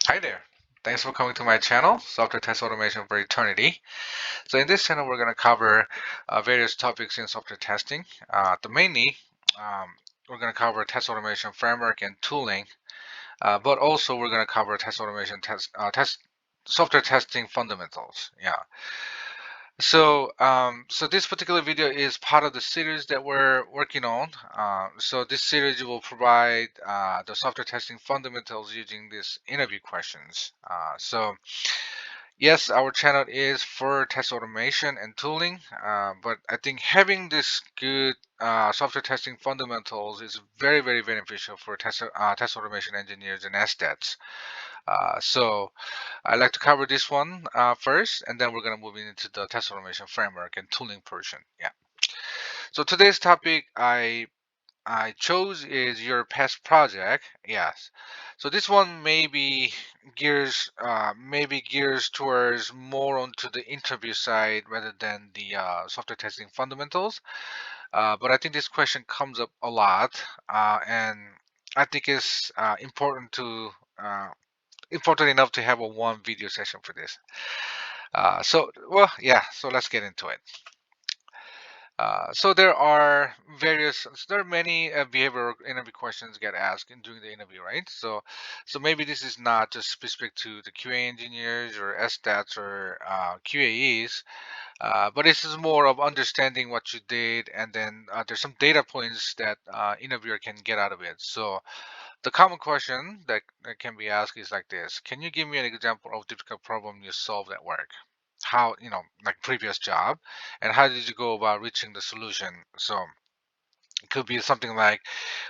Hi there. Thanks for coming to my channel, Software Test Automation for Eternity. So in this channel, we're going to cover various topics in software testing. Mainly, um, we're going to cover test automation framework and tooling, but also we're going to cover test automation test software testing fundamentals. Yeah. So this particular video is part of the series that we're working on. So this series will provide the software testing fundamentals using these interview questions. Yes, our channel is for test automation and tooling, but I think having this good software testing fundamentals is very, very beneficial for test automation engineers and SDETs. So I'd like to cover this one first, and then we're going to move into the test automation framework and tooling portion. Yeah. So today's topic I chose is your past project. Yes. So this one maybe gears towards more onto the interview side rather than the software testing fundamentals. But I think this question comes up a lot, and I think it's important enough to have a one video session for this. So let's get into it. So there are many behavioral interview questions get asked during the interview, right? So maybe this is not just specific to the QA engineers or SDATs or QAEs, but this is more of understanding what you did, and then there's some data points that interviewer can get out of it. So the common question that can be asked is like this: Can you give me an example of difficult problem you solved at work? How, like previous job, and how did you go about reaching the solution? So it could be something like,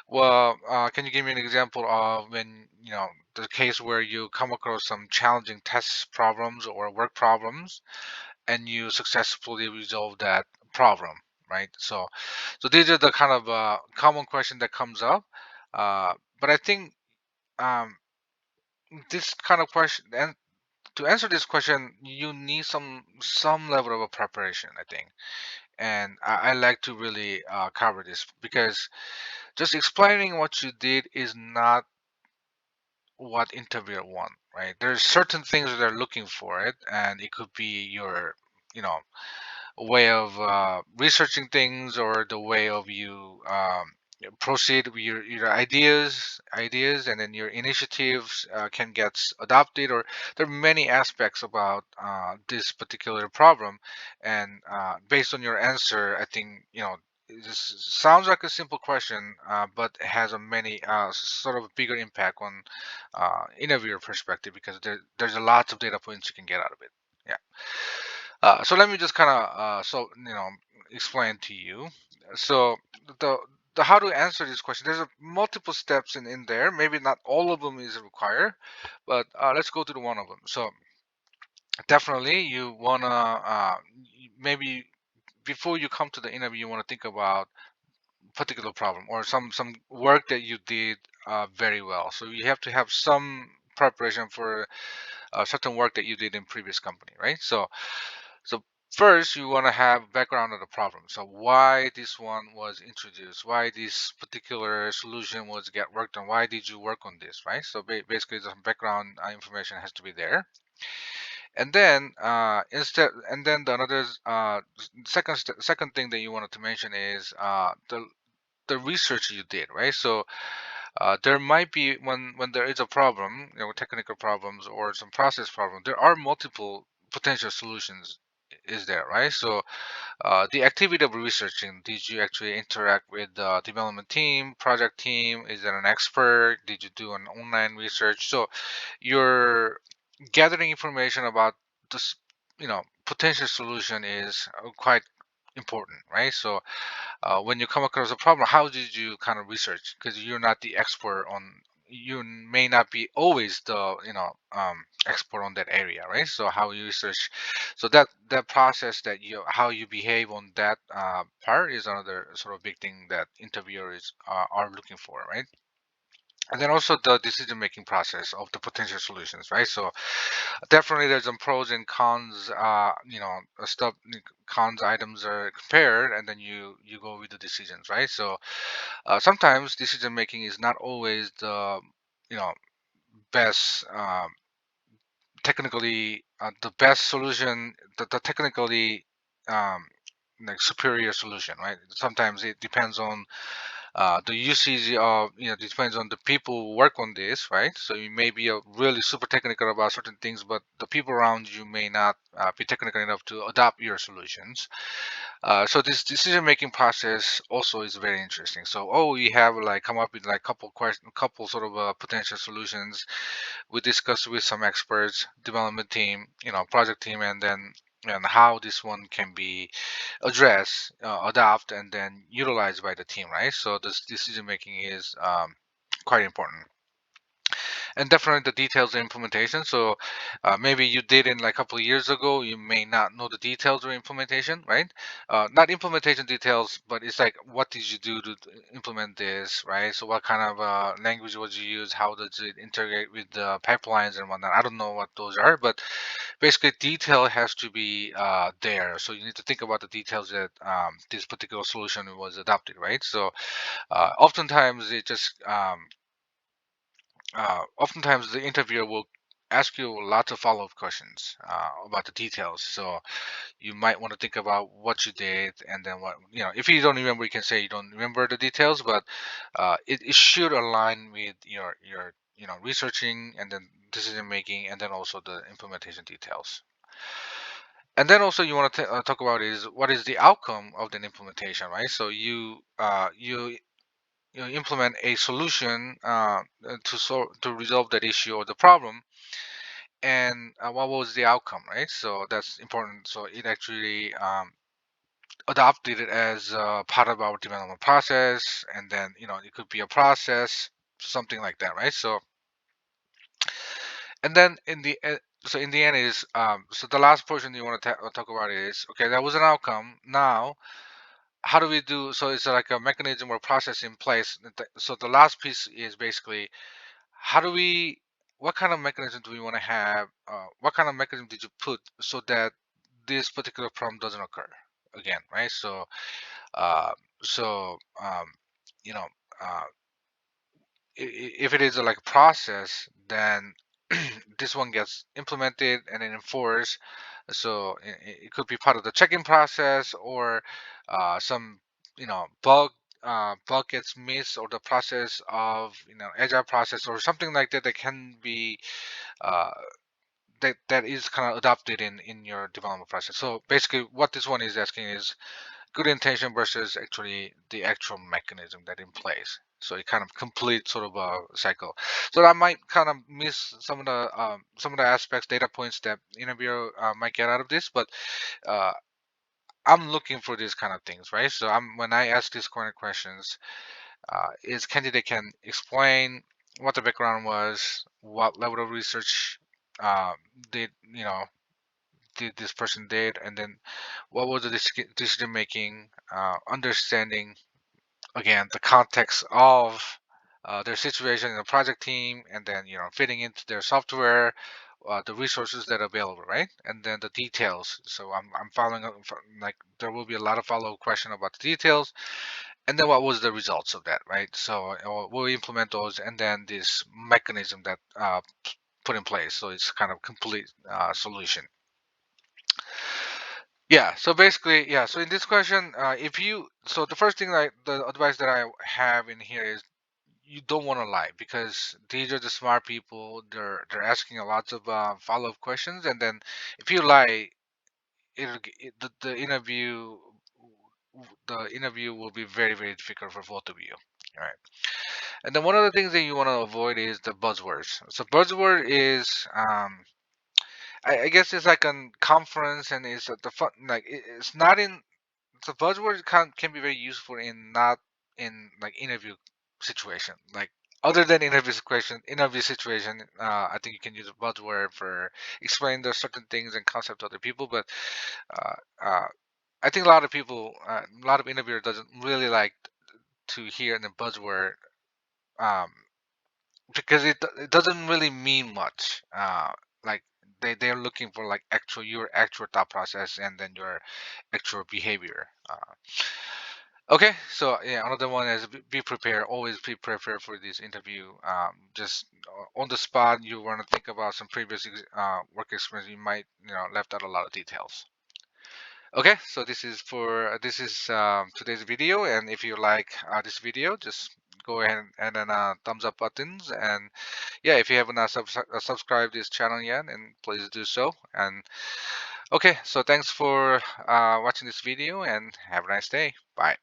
well, can you give me an example of when, the case where you come across some challenging test problems or work problems and you successfully resolve that problem, right? So these are the kind of common question that comes up. But I think um, this kind of question, and to answer this question, you need some level of a preparation, I think. And I like to really cover this because just explaining what you did is not what interviewer want, right? There's certain things that they're looking for it, and it could be your, you know, way of researching things, or the way of you proceed with your ideas, and then your initiatives can get adopted, or there are many aspects about this particular problem. And based on your answer, I think, this sounds like a simple question, but it has a many sort of a bigger impact on interviewer perspective, because there's a lot of data points you can get out of it. Yeah. So let me just kind of explain to you. So the the how to answer this question. There's a multiple steps in there. Maybe not all of them is required, but let's go to the one of them. So definitely you wanna maybe before you come to the interview, you want to think about particular problem or some work that you did very well. So you have to have some preparation for certain work that you did in previous company, right? So first, you want to have background of the problem. So why this one was introduced, why this particular solution was get worked on, why did you work on this, right? So basically, some background information has to be there. And then the another second thing that you wanted to mention is the research you did, right? So there might be when there is a problem, technical problems or some process problem, there are multiple potential solutions is there, right? So the activity of researching, did you actually interact with the development team, project team? Is there an expert? Did you do an online research? So you're gathering information about this, potential solution is quite important, right? So when you come across a problem, how did you kind of research? Because you're not the expert on, you may not be always the expert on that area, right? So how you research, so that process, that you how you behave on that part is another sort of big thing that interviewers are looking for, right? And then also the decision making process of the potential solutions, right? So definitely there's some pros and cons, stuff, cons items are compared, and then you go with the decisions, right? So sometimes decision making is not always the, you know best. technically the best solution, the technically um, like superior solution, right? Sometimes it depends on the usage of, it depends on the people who work on this, right? So you may be really super technical about certain things, but the people around you may not be technical enough to adopt your solutions. So this decision making process also is very interesting. So, oh, we have like come up with like couple question, couple sort of potential solutions. We discussed with some experts, development team, project team, and how this one can be addressed, adopt, and then utilized by the team, right? So this decision making is quite important, and definitely the details of implementation. So maybe you did it like a couple of years ago, you may not know the details of implementation, right? Not implementation details, but it's like what did you do to implement this, right? So what kind of language would you use, how does it integrate with the pipelines and whatnot? I don't know what those are, but basically detail has to be there. So you need to think about the details that this particular solution was adopted, right? So oftentimes it just oftentimes the interviewer will ask you lots of follow-up questions about the details. So you might want to think about what you did, and then what, if you don't remember, you can say you don't remember the details, but it should align with your researching, and then decision making, and then also the implementation details. And then also you want to talk about is what is the outcome of the implementation, right? So you implement a solution to resolve that issue or the problem, and what was the outcome, right? So that's important. So it actually adopted it as part of our development process, and then it could be a process, something like that, right? So and then in the end is so the last portion you want to talk about is, okay, that was an outcome. Now how do we do, so it's like a mechanism or process in place. So the last piece is basically how do we, what kind of mechanism do we want to have, what kind of mechanism did you put so that this particular problem doesn't occur again, right? So uh, so you know uh, if it is like a process, then this one gets implemented and then enforced. So it could be part of the check-in process, or some bug gets missed, or the process of agile process or something like that, that can be uh, that is kind of adopted in your development process. So basically what this one is asking is good intention versus actually the actual mechanism that in place. So it kind of complete sort of a cycle. So I might kind of miss some of the aspects, data points that interviewer might get out of this, but uh, I'm looking for these kind of things, right? So when I ask these kind of questions, is candidate can explain what the background was, what level of research uh, did did this person did, and then what was the decision making, understanding again the context of their situation in the project team, and then fitting into their software, the resources that are available, right? And then the details. So I'm following up, like there will be a lot of follow-up question about the details, and then what was the results of that, right? So we'll implement those, and then this mechanism that put in place, so it's kind of complete solution. Yeah, so basically, yeah. So in this question, if you, so the first thing, like the advice that I have in here is you don't want to lie, because these are the smart people. They're asking a lots of follow-up questions, and then if you lie, the interview will be very, very difficult for both of you. All right. And then one of the things that you want to avoid is the buzzwords. So buzzword is I guess it's like a conference, and it's the fun, like it's not in, so buzzword can be very useful in not in like interview situation, like other than interview situation. I think you can use a buzzword for explaining the certain things and concepts to other people, but uh, uh, I think a lot of people, a lot of interviewers doesn't really like to hear the buzzword, um, because it doesn't really mean much. Like they're looking for like your actual thought process, and then your actual behavior. Okay, so yeah, another one is be prepared. Always be prepared for this interview. Just on the spot, you want to think about some previous work experience. You might, left out a lot of details. Okay, so this is today's video, and if you like this video, just go ahead and then thumbs up buttons, and yeah, if you haven't subscribed this channel yet, and please do so. And okay, so thanks for watching this video, and have a nice day. Bye.